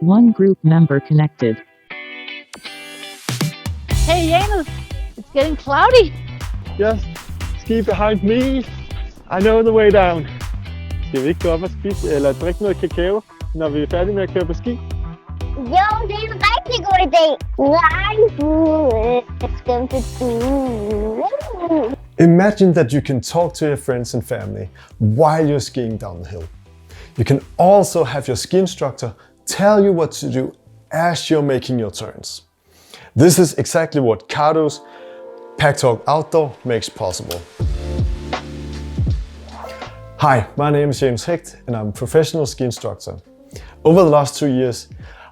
One group member connected. Hey Janus, it's getting cloudy. Yes, ski behind me. I know the way down. Skal vi ikke gå op og spise eller drikke noget kakao, når vi er færdige med at køre på ski? Jo, det er en rigtig god idé. Imagine that you can talk to your friends and family while you're skiing down the hill. You can also have your ski instructor tell you what to do as you're making your turns. This is exactly what Cardo's Packtalk Outdoor makes possible. Hi, my name is James Hecht and I'm a professional ski instructor. Over the last 2 years,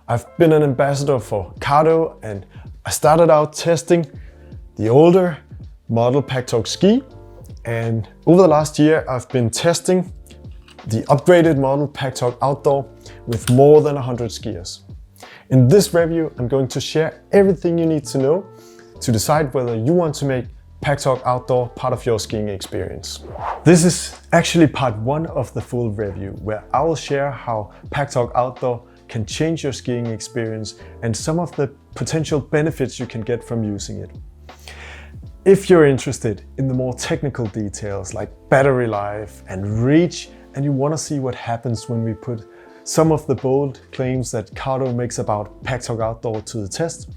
I've been an ambassador for Cardo, and I started out testing the older model Packtalk ski, and over the last year I've been testing the upgraded model Packtalk Outdoor with more than 100 skiers. In this review, I'm going to share everything you need to know to decide whether you want to make Packtalk Outdoor part of your skiing experience. This is actually part 1 of the full review, where I will share how Packtalk Outdoor can change your skiing experience and some of the potential benefits you can get from using it. If you're interested in the more technical details like battery life and reach, and you want to see what happens when we put some of the bold claims that Cardo makes about Packtalk Outdoor to the test,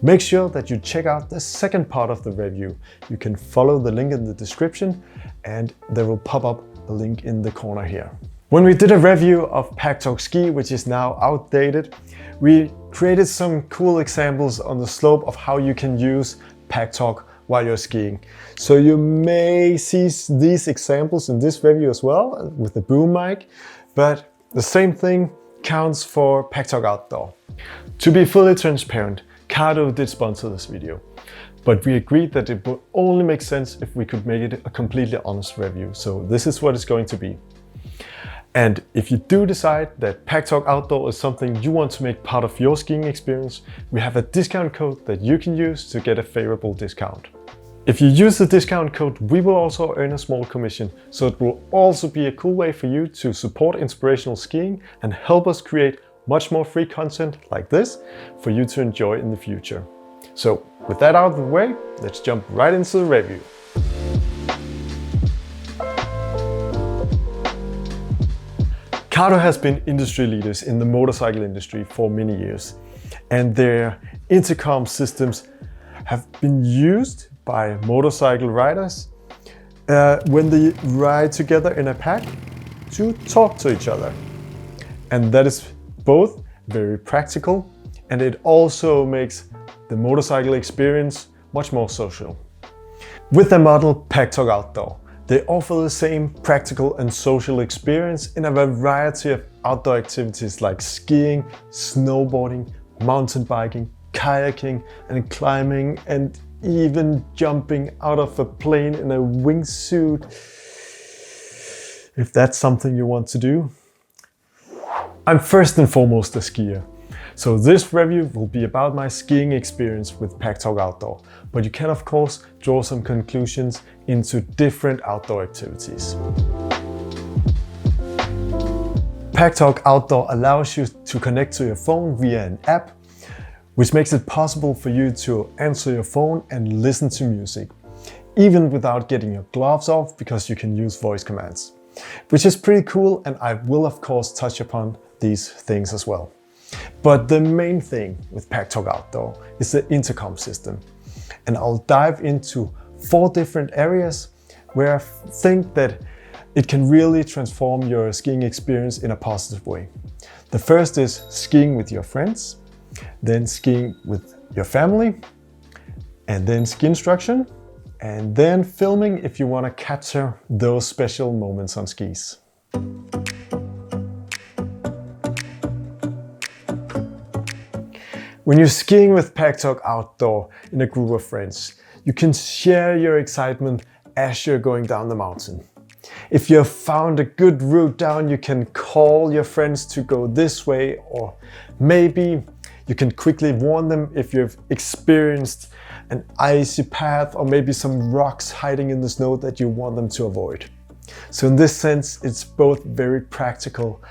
make sure that you check out the second part of the review. You can follow the link in the description and there will pop up a link in the corner here. When we did a review of Packtalk ski, which is now outdated, we created some cool examples on the slope of how you can use Packtalk while you're skiing. So you may see these examples in this review as well with the boom mic, but the same thing counts for Packtalk Outdoor. To be fully transparent, Cardo did sponsor this video, but we agreed that it would only make sense if we could make it a completely honest review. So this is what it's going to be. And if you do decide that Packtalk Outdoor is something you want to make part of your skiing experience, we have a discount code that you can use to get a favorable discount. If you use the discount code, we will also earn a small commission, so it will also be a cool way for you to support Inspirational skiing and help us create much more free content like this for you to enjoy in the future. So with that out of the way, let's jump right into the review. Cardo has been industry leaders in the motorcycle industry for many years, and their intercom systems have been used by motorcycle riders when they ride together in a pack to talk to each other. And that is both very practical, and it also makes the motorcycle experience much more social. With the model Packtalk Outdoor, they offer the same practical and social experience in a variety of outdoor activities like skiing, snowboarding, mountain biking, kayaking and climbing, and even jumping out of a plane in a wingsuit, if that's something you want to do. I'm first and foremost a skier, so this review will be about my skiing experience with Packtalk Outdoor, but you can of course draw some conclusions into different outdoor activities. Packtalk Outdoor allows you to connect to your phone via an app, which makes it possible for you to answer your phone and listen to music, even without getting your gloves off, because you can use voice commands, which is pretty cool, and I will of course touch upon these things as well. But the main thing with Packtalk Outdoor is the intercom system, and I'll dive into 4 different areas where I think that it can really transform your skiing experience in a positive way. The first is skiing with your friends, then skiing with your family, and then ski instruction, and then filming if you want to capture those special moments on skis. When you're skiing with Packtalk Outdoor in a group of friends, you can share your excitement as you're going down the mountain. If you have found a good route down, you can call your friends to go this way, or maybe you can quickly warn them if you've experienced an icy path or maybe some rocks hiding in the snow that you want them to avoid. So in this sense, it's both very practical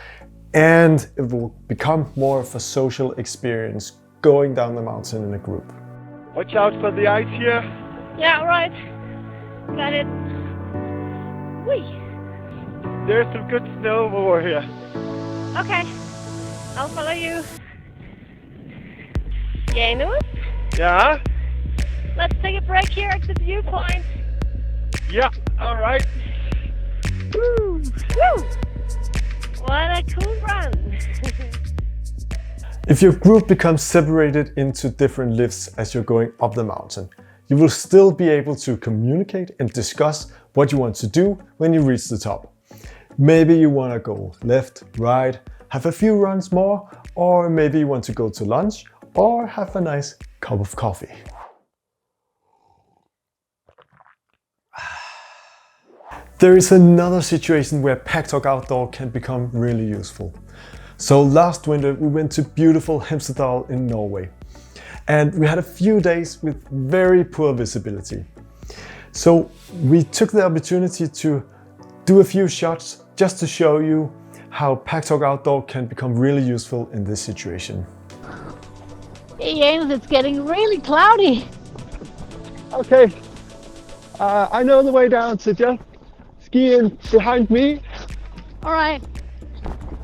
and it will become more of a social experience going down the mountain in a group. Watch out for the ice here. Yeah, right. Got it. Whee. There's some good snow over here. Okay. I'll follow you. Janus, Yeah? let's take a break here at the viewpoint. Yeah, alright. Woo! Woo! What a cool run. If your group becomes separated into different lifts as you're going up the mountain, you will still be able to communicate and discuss what you want to do when you reach the top. Maybe you want to go left, right, have a few runs more, or maybe you want to go to lunch or have a nice cup of coffee. There is another situation where Packtalk Outdoor can become really useful. So last winter we went to beautiful Hemsedal in Norway, and we had a few days with very poor visibility. So we took the opportunity to do a few shots just to show you how Packtalk Outdoor can become really useful in this situation. Hey, Janus, it's getting really cloudy. Okay. I know the way down, so just ski in behind me All right.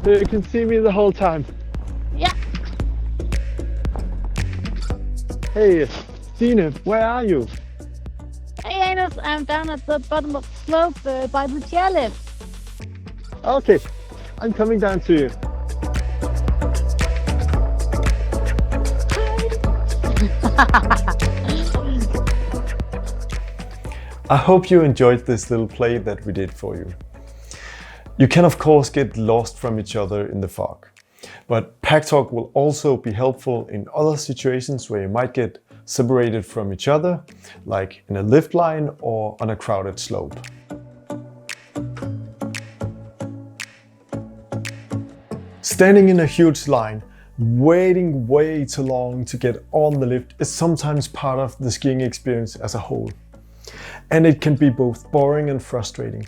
so you can see me the whole time. Yeah. Hey, Stine, where are you? Hey, Janus, I'm down at the bottom of the slope by the chairlift. Okay, I'm coming down to you. I hope you enjoyed this little play that we did for you. You can of course get lost from each other in the fog, but Packtalk will also be helpful in other situations where you might get separated from each other, like in a lift line or on a crowded slope. Standing in a huge line, waiting way too long to get on the lift is sometimes part of the skiing experience as a whole. And it can be both boring and frustrating.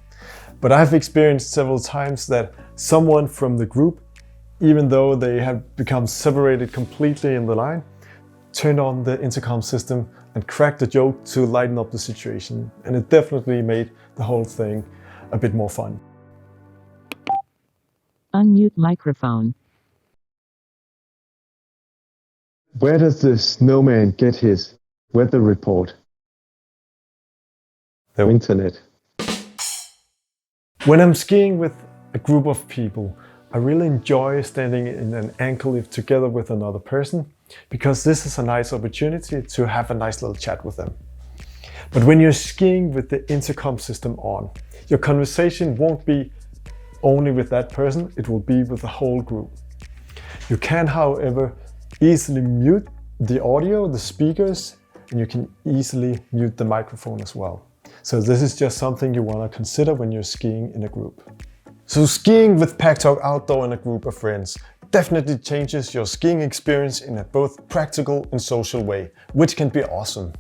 But I've experienced several times that someone from the group, even though they had become separated completely in the line, turned on the intercom system and cracked a joke to lighten up the situation. And it definitely made the whole thing a bit more fun. Unmute microphone. Where does the snowman get his weather report? The internet. When I'm skiing with a group of people, I really enjoy standing in an ankle lift together with another person, because this is a nice opportunity to have a nice little chat with them. But when you're skiing with the intercom system on, your conversation won't be only with that person, it will be with the whole group. You can, however, easily mute the audio, the speakers, and you can easily mute the microphone as well. So this is just something you want to consider when you're skiing in a group. So skiing with Packtalk Outdoor in a group of friends definitely changes your skiing experience in a both practical and social way, which can be awesome.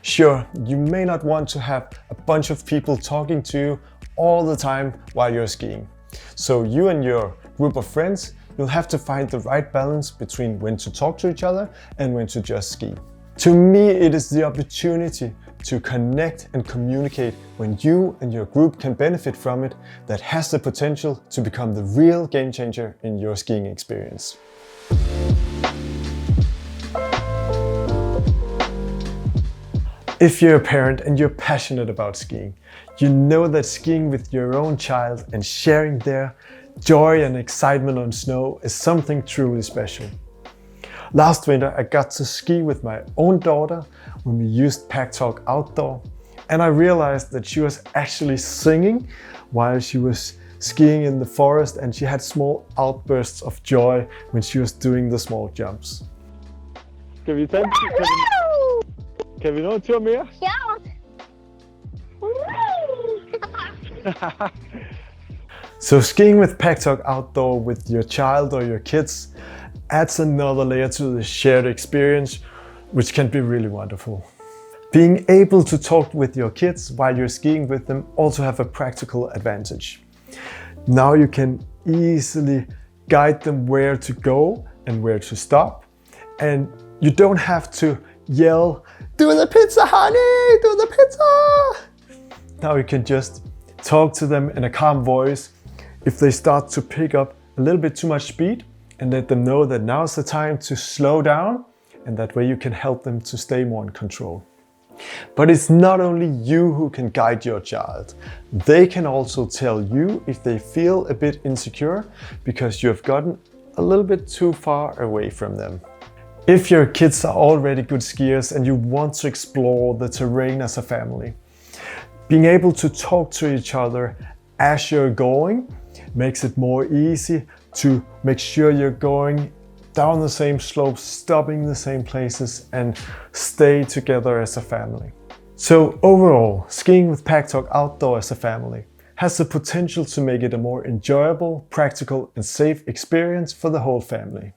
Sure, you may not want to have a bunch of people talking to you all the time while you're skiing. So you and your group of friends, you'll have to find the right balance between when to talk to each other and when to just ski. To me, it is the opportunity to connect and communicate when you and your group can benefit from it that has the potential to become the real game changer in your skiing experience. If you're a parent and you're passionate about skiing, you know that skiing with your own child and sharing their joy and excitement on snow is something truly special. Last winter I got to ski with my own daughter when we used Packtalk Outdoor, and I realized that she was actually singing while she was skiing in the forest, and she had small outbursts of joy when she was doing the small jumps. Kan vi nå en tur mere? Sjovt. So skiing with Packtalk Outdoor with your child or your kids adds another layer to the shared experience, which can be really wonderful. Being able to talk with your kids while you're skiing with them also have a practical advantage. Now you can easily guide them where to go and where to stop. And you don't have to yell, "Do the pizza, honey, do the pizza!" Now you can just talk to them in a calm voice if they start to pick up a little bit too much speed, and let them know that now's the time to slow down, and that way you can help them to stay more in control. But it's not only you who can guide your child. They can also tell you if they feel a bit insecure because you have gotten a little bit too far away from them. If your kids are already good skiers and you want to explore the terrain as a family, being able to talk to each other as you're going makes it more easy to make sure you're going down the same slopes, stopping the same places, and stay together as a family. So overall, skiing with Packtalk Outdoor as a family has the potential to make it a more enjoyable, practical, and safe experience for the whole family.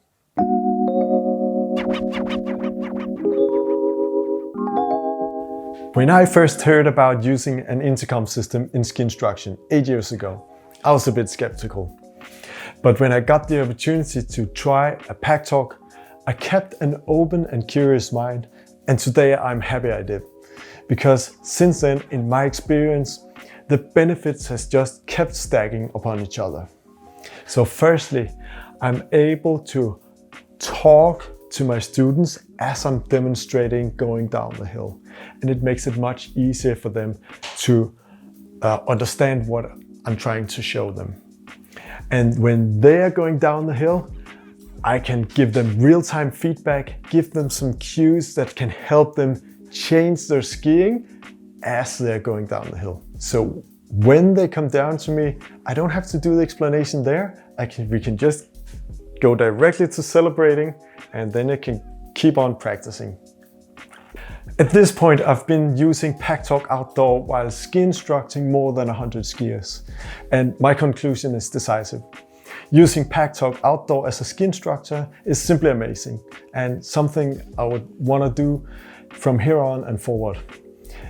When I first heard about using an intercom system in ski instruction 8 years ago, I was a bit skeptical. But when I got the opportunity to try a Packtalk, I kept an open and curious mind, and today I'm happy I did. Because since then, in my experience, the benefits has just kept stacking upon each other. So firstly, I'm able to talk to my students as I'm demonstrating going down the hill. And it makes it much easier for them to understand what I'm trying to show them. And when they are going down the hill, I can give them real-time feedback, give them some cues that can help them change their skiing as they're going down the hill. So when they come down to me, I don't have to do the explanation there. We can just go directly to celebrating, and then I can keep on practicing. At this point, I've been using Packtalk Outdoor while ski instructing more than 100 skiers. And my conclusion is decisive. Using Packtalk Outdoor as a ski instructor is simply amazing, and something I would want to do from here on and forward.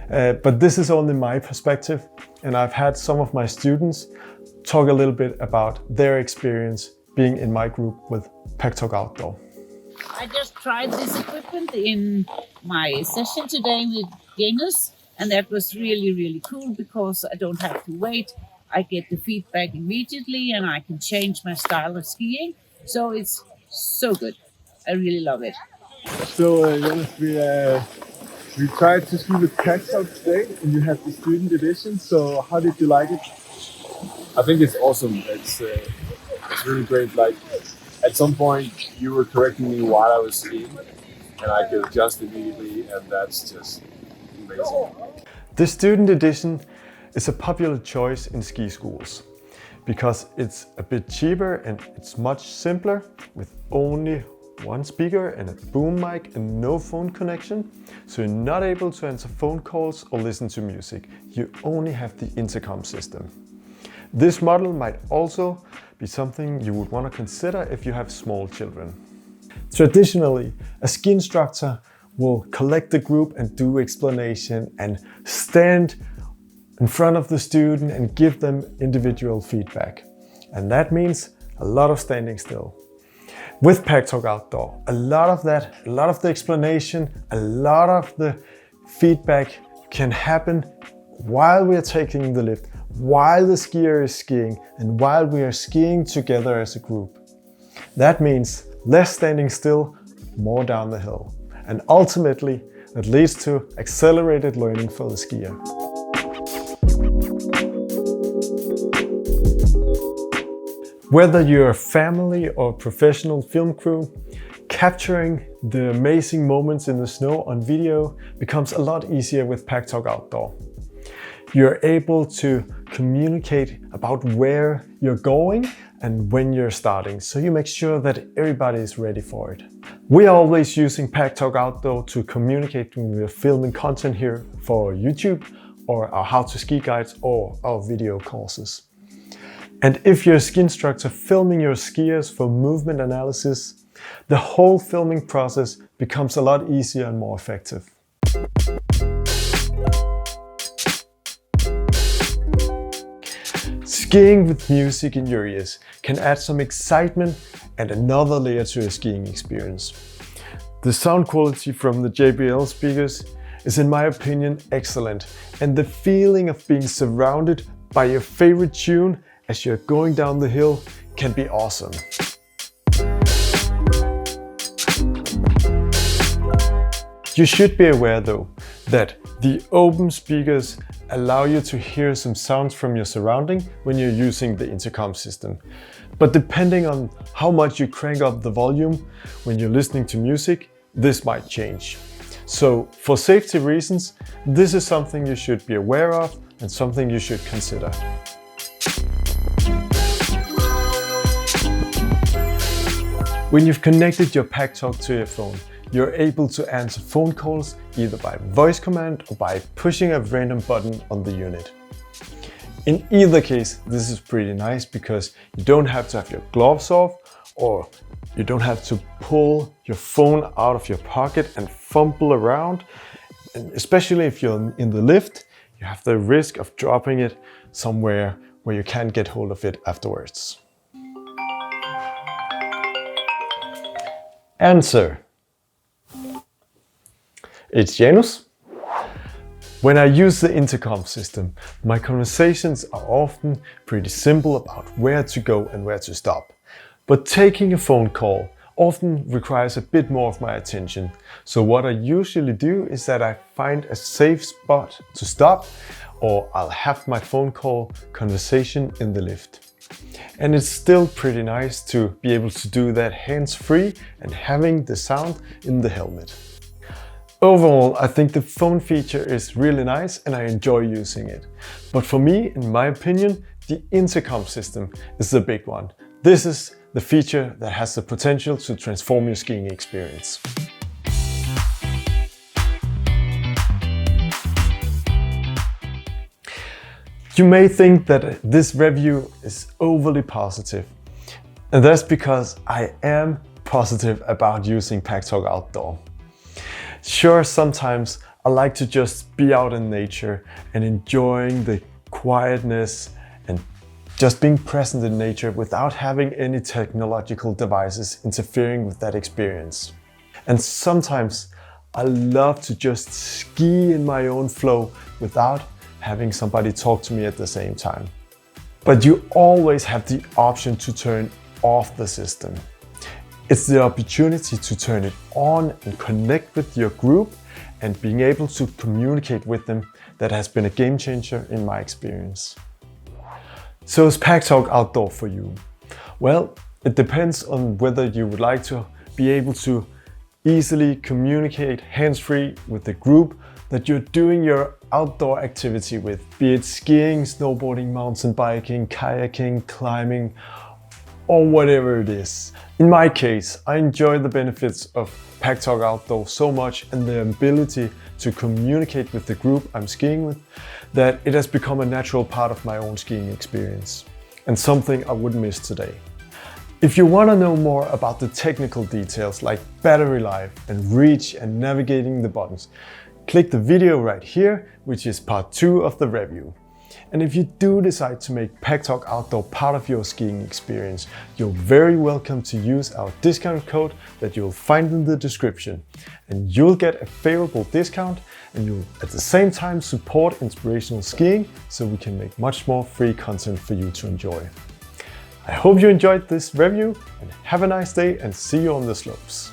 But this is only my perspective, and I've had some of my students talk a little bit about their experience being in my group with Packtalk Outdoor. I just tried this equipment in my session today with Janus, and that was really, really cool because I don't have to wait. I get the feedback immediately and I can change my style of skiing. So it's so good. I really love it. So Janus, we tried to ski with Packtalk today, and you had the student edition. So how did you like it? I think it's awesome. It's really great. Like at some point you were correcting me while I was skiing, and I could adjust immediately, and that's just amazing. The student edition is a popular choice in ski schools because it's a bit cheaper and it's much simpler with only one speaker and a boom mic and no phone connection. So you're not able to answer phone calls or listen to music. You only have the intercom system. This model might also be something you would want to consider if you have small children. Traditionally, a ski instructor will collect the group and do explanation and stand in front of the student and give them individual feedback. And that means a lot of standing still. With Packtalk Outdoor, a lot of the explanation, a lot of the feedback can happen while we are taking the lift, while the skier is skiing, and while we are skiing together as a group. That means less standing still, more down the hill. And ultimately, it leads to accelerated learning for the skier. Whether you're a family or professional film crew, capturing the amazing moments in the snow on video becomes a lot easier with Packtalk Outdoor. You're able to communicate about where you're going and when you're starting, so you make sure that everybody is ready for it. We are always using Packtalk Outdoor to communicate when we're filming content here for YouTube or our how to ski guides or our video courses. And if you're a ski instructor filming your skiers for movement analysis, the whole filming process becomes a lot easier and more effective. Skiing with music in your ears can add some excitement and another layer to a skiing experience. The sound quality from the JBL speakers is, in my opinion, excellent, and the feeling of being surrounded by your favorite tune as you're going down the hill can be awesome. You should be aware though that the open speakers allow you to hear some sounds from your surrounding when you're using the intercom system. But depending on how much you crank up the volume when you're listening to music, this might change. So for safety reasons, this is something you should be aware of and something you should consider. When you've connected your Packtalk to your phone, you're able to answer phone calls either by voice command or by pushing a random button on the unit. In either case, this is pretty nice because you don't have to have your gloves off, or you don't have to pull your phone out of your pocket and fumble around. And especially if you're in the lift, you have the risk of dropping it somewhere where you can't get hold of it afterwards. Answer. It's Janus. When I use the intercom system, my conversations are often pretty simple about where to go and where to stop. But taking a phone call often requires a bit more of my attention. So what I usually do is that I find a safe spot to stop, or I'll have my phone call conversation in the lift. And it's still pretty nice to be able to do that hands-free and having the sound in the helmet. Overall, I think the phone feature is really nice and I enjoy using it. But for me, in my opinion, the intercom system is the big one. This is the feature that has the potential to transform your skiing experience. You may think that this review is overly positive, and that's because I am positive about using Packtalk Outdoor. Sure, sometimes I like to just be out in nature and enjoying the quietness and just being present in nature without having any technological devices interfering with that experience. And sometimes I love to just ski in my own flow without having somebody talk to me at the same time. But you always have the option to turn off the system. It's the opportunity to turn it on and connect with your group and being able to communicate with them that has been a game changer in my experience. So is Packtalk Outdoor for you? Well, it depends on whether you would like to be able to easily communicate hands-free with the group that you're doing your outdoor activity with, be it skiing, snowboarding, mountain biking, kayaking, climbing, or whatever it is. In my case, I enjoy the benefits of Packtalk Outdoor so much and the ability to communicate with the group I'm skiing with that it has become a natural part of my own skiing experience and something I wouldn't miss today. If you want to know more about the technical details like battery life and reach and navigating the buttons, click the video right here, which is part 2 of the review. And if you do decide to make Packtalk Outdoor part of your skiing experience, you're very welcome to use our discount code that you'll find in the description. And you'll get a favorable discount and you'll at the same time support inspirational skiing so we can make much more free content for you to enjoy. I hope you enjoyed this review and have a nice day and see you on the slopes.